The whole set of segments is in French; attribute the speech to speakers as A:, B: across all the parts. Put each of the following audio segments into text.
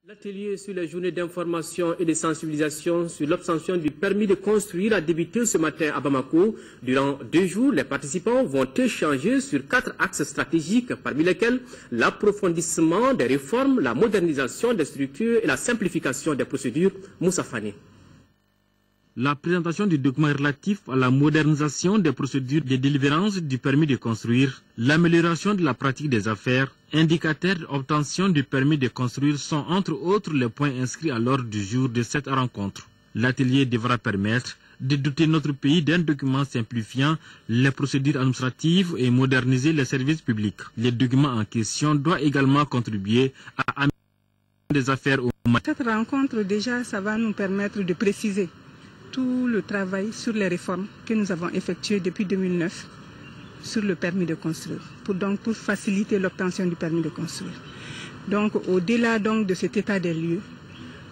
A: L'atelier sur les journées d'information et de sensibilisation sur l'obtention du permis de construire a débuté ce matin à Bamako. Durant 2 jours, les participants vont échanger sur 4 axes stratégiques, parmi lesquels l'approfondissement des réformes, la modernisation des structures et la simplification des procédures. Moussa Fani.
B: La présentation du document relatif à la modernisation des procédures de délivrance du permis de construire, l'amélioration de la pratique des affaires, indicateurs d'obtention du permis de construire sont entre autres les points inscrits à l'ordre du jour de cette rencontre. L'atelier devra permettre de doter notre pays d'un document simplifiant les procédures administratives et moderniser les services publics. Le document en question doit également contribuer à améliorer des affaires au Mali.
C: Cette rencontre, déjà, ça va nous permettre de préciser tout le travail sur les réformes que nous avons effectuées depuis 2009 sur le permis de construire, pour faciliter l'obtention du permis de construire. Donc, au-delà de cet état des lieux,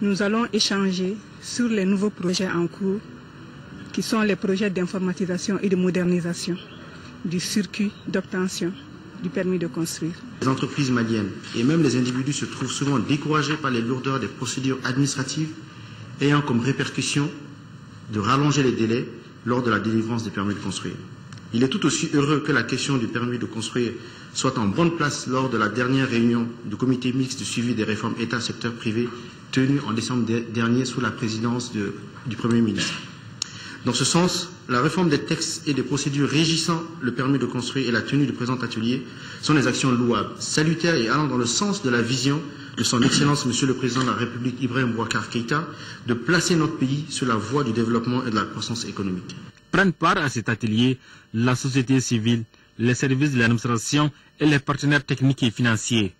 C: nous allons échanger sur les nouveaux projets en cours, qui sont les projets d'informatisation et de modernisation du circuit d'obtention du permis de construire.
D: Les entreprises maliennes et même les individus se trouvent souvent découragés par les lourdeurs des procédures administratives ayant comme répercussion de rallonger les délais lors de la délivrance des permis de construire. Il est tout aussi heureux que la question du permis de construire soit en bonne place lors de la dernière réunion du comité mixte de suivi des réformes État-secteur privé tenue en décembre dernier sous la présidence du Premier ministre. Dans ce sens, la réforme des textes et des procédures régissant le permis de construire et la tenue du présent atelier sont des actions louables, salutaires et allant dans le sens de la vision de son Excellence Monsieur le Président de la République Ibrahim Boubacar Keïta de placer notre pays sur la voie du développement et de la croissance économique.
B: Prennent part à cet atelier la société civile, les services de l'administration et les partenaires techniques et financiers.